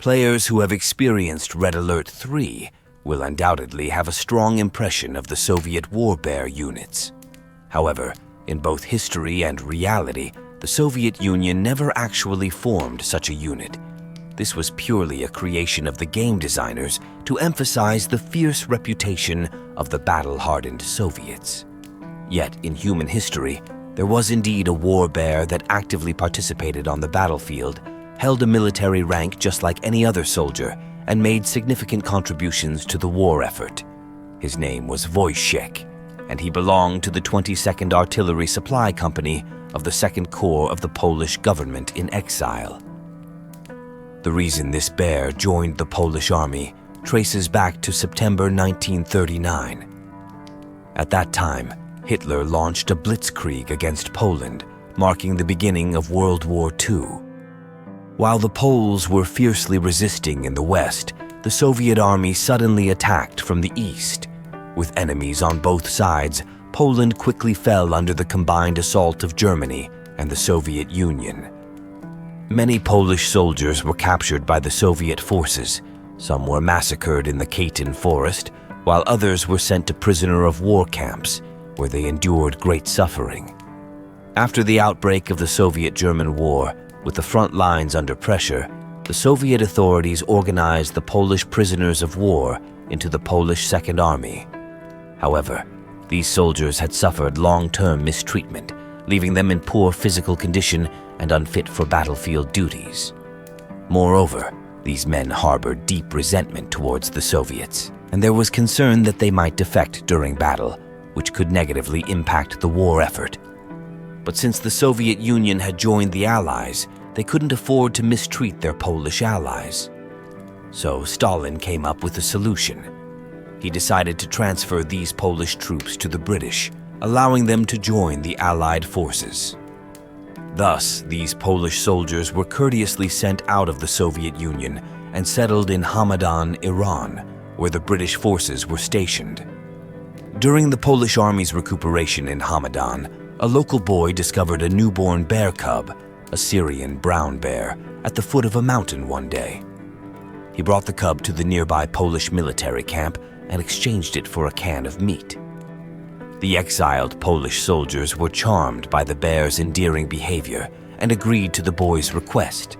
Players who have experienced Red Alert 3 will undoubtedly have a strong impression of the Soviet War Bear units. However, in both history and reality, the Soviet Union never actually formed such a unit. This was purely a creation of the game designers to emphasize the fierce reputation of the battle-hardened Soviets. Yet, in human history, there was indeed a war bear that actively participated on the battlefield, held a military rank just like any other soldier, and made significant contributions to the war effort. His name was Wojtek, and he belonged to the 22nd Artillery Supply Company of the 2nd Corps of the Polish government-in-exile. The reason this bear joined the Polish army traces back to September 1939. At that time, Hitler launched a blitzkrieg against Poland, marking the beginning of World War II. While the Poles were fiercely resisting in the west, the Soviet army suddenly attacked from the east. With enemies on both sides, Poland quickly fell under the combined assault of Germany and the Soviet Union. Many Polish soldiers were captured by the Soviet forces. Some were massacred in the Katyn forest, while others were sent to prisoner of war camps, where they endured great suffering. After the outbreak of the Soviet-German War, with the front lines under pressure, the Soviet authorities organized the Polish prisoners of war into the Polish Second Army. However, these soldiers had suffered long-term mistreatment, leaving them in poor physical condition and unfit for battlefield duties. Moreover, these men harbored deep resentment towards the Soviets, and there was concern that they might defect during battle, which could negatively impact the war effort. But since the Soviet Union had joined the Allies, they couldn't afford to mistreat their Polish allies. So Stalin came up with a solution. He decided to transfer these Polish troops to the British, allowing them to join the Allied forces. Thus, these Polish soldiers were courteously sent out of the Soviet Union and settled in Hamadan, Iran, where the British forces were stationed. During the Polish army's recuperation in Hamadan, a local boy discovered a newborn bear cub, a Syrian brown bear, at the foot of a mountain one day. He brought the cub to the nearby Polish military camp and exchanged it for a can of meat. The exiled Polish soldiers were charmed by the bear's endearing behavior and agreed to the boy's request.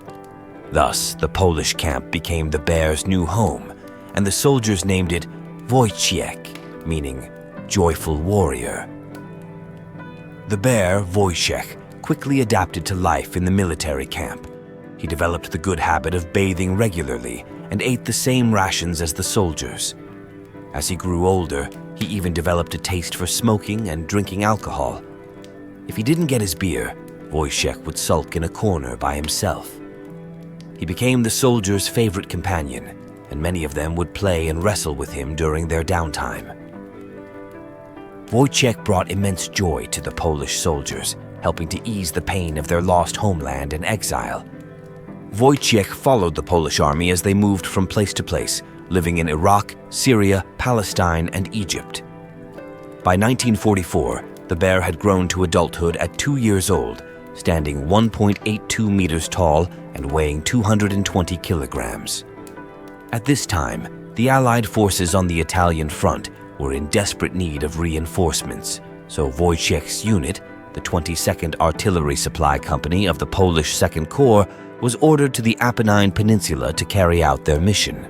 Thus, the Polish camp became the bear's new home, and the soldiers named it Wojtek, meaning joyful warrior. The bear, Wojtek, quickly adapted to life in the military camp. He developed the good habit of bathing regularly and ate the same rations as the soldiers. As he grew older, he even developed a taste for smoking and drinking alcohol. If he didn't get his beer, Wojtek would sulk in a corner by himself. He became the soldiers' favorite companion, and many of them would play and wrestle with him during their downtime. Wojtek brought immense joy to the Polish soldiers, helping to ease the pain of their lost homeland and exile. Wojtek followed the Polish army as they moved from place to place, living in Iraq, Syria, Palestine, and Egypt. By 1944, the bear had grown to adulthood at 2 years old, standing 1.82 meters tall and weighing 220 kilograms. At this time, the Allied forces on the Italian front were in desperate need of reinforcements, so Wojtek's unit, the 22nd Artillery Supply Company of the Polish 2nd Corps, was ordered to the Apennine Peninsula to carry out their mission.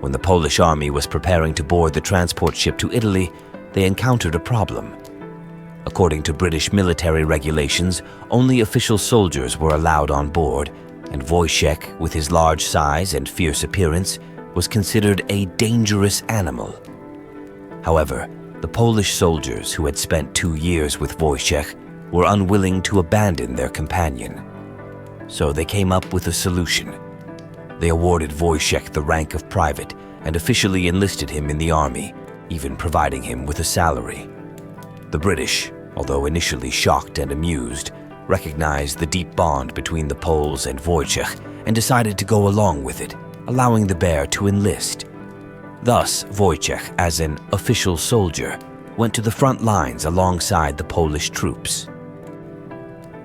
When the Polish army was preparing to board the transport ship to Italy, they encountered a problem. According to British military regulations, only official soldiers were allowed on board, and Wojtek, with his large size and fierce appearance, was considered a dangerous animal. However, the Polish soldiers who had spent 2 years with Wojtek were unwilling to abandon their companion. So they came up with a solution. They awarded Wojtek the rank of private and officially enlisted him in the army, even providing him with a salary. The British, although initially shocked and amused, recognized the deep bond between the Poles and Wojtek and decided to go along with it, allowing the bear to enlist. Thus, Wojtek, as an official soldier, went to the front lines alongside the Polish troops.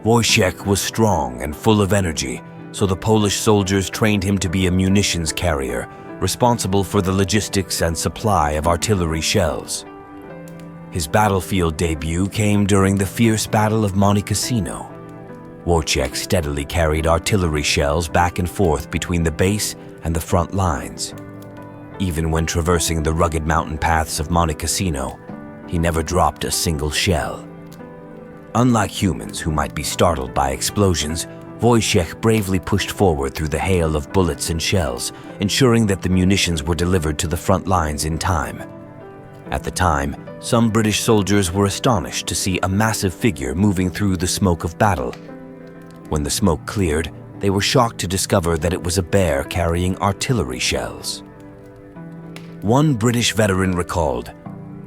Wojtek was strong and full of energy, so the Polish soldiers trained him to be a munitions carrier, responsible for the logistics and supply of artillery shells. His battlefield debut came during the fierce Battle of Monte Cassino. Wojtek steadily carried artillery shells back and forth between the base and the front lines. Even when traversing the rugged mountain paths of Monte Cassino, he never dropped a single shell. Unlike humans who might be startled by explosions, Wojtek bravely pushed forward through the hail of bullets and shells, ensuring that the munitions were delivered to the front lines in time. At the time, some British soldiers were astonished to see a massive figure moving through the smoke of battle. When the smoke cleared, they were shocked to discover that it was a bear carrying artillery shells. One British veteran recalled,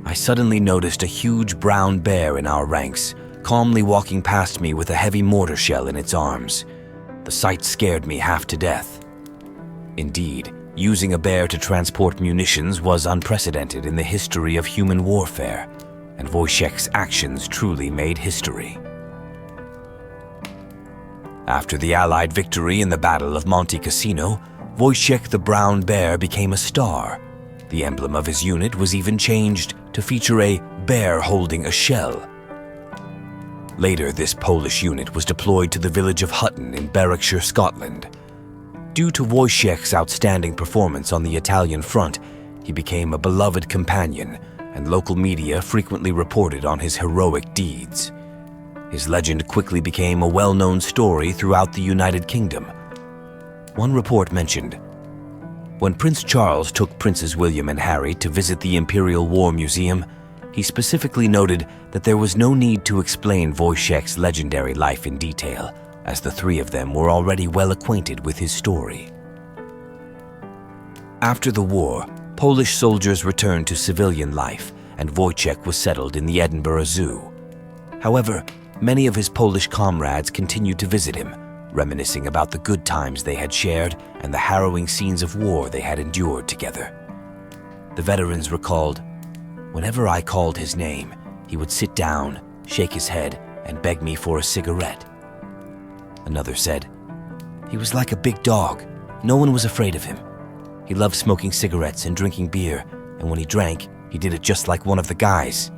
"I suddenly noticed a huge brown bear in our ranks, calmly walking past me with a heavy mortar shell in its arms. The sight scared me half to death." Indeed, using a bear to transport munitions was unprecedented in the history of human warfare, and Wojtek's actions truly made history. After the Allied victory in the Battle of Monte Cassino, Wojtek the Brown Bear became a star. The emblem of his unit was even changed to feature a bear holding a shell. Later, this Polish unit was deployed to the village of Hutton in Berwickshire, Scotland. Due to Wojtek's outstanding performance on the Italian front, he became a beloved companion, and local media frequently reported on his heroic deeds. His legend quickly became a well-known story throughout the United Kingdom. One report mentioned, when Prince Charles took Princes William and Harry to visit the Imperial War Museum, he specifically noted that there was no need to explain Wojtek's legendary life in detail, as the three of them were already well acquainted with his story. After the war, Polish soldiers returned to civilian life, and Wojtek was settled in the Edinburgh Zoo. However, many of his Polish comrades continued to visit him, reminiscing about the good times they had shared and the harrowing scenes of war they had endured together. The veterans recalled, "Whenever I called his name, he would sit down, shake his head, and beg me for a cigarette." Another said, "He was like a big dog. No one was afraid of him. He loved smoking cigarettes and drinking beer, and when he drank, he did it just like one of the guys."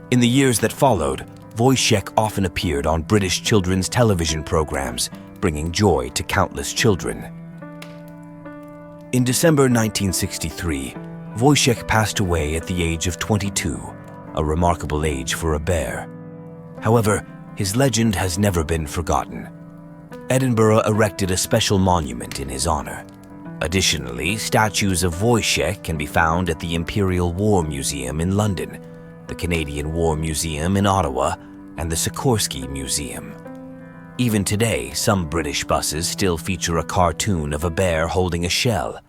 In the years that followed, Wojtek often appeared on British children's television programs, bringing joy to countless children. In December 1963, Wojtek passed away at the age of 22, a remarkable age for a bear. However, his legend has never been forgotten. Edinburgh erected a special monument in his honor. Additionally, statues of Wojtek can be found at the Imperial War Museum in London, the Canadian War Museum in Ottawa, and the Sikorsky Museum. Even today, some British buses still feature a cartoon of a bear holding a shell,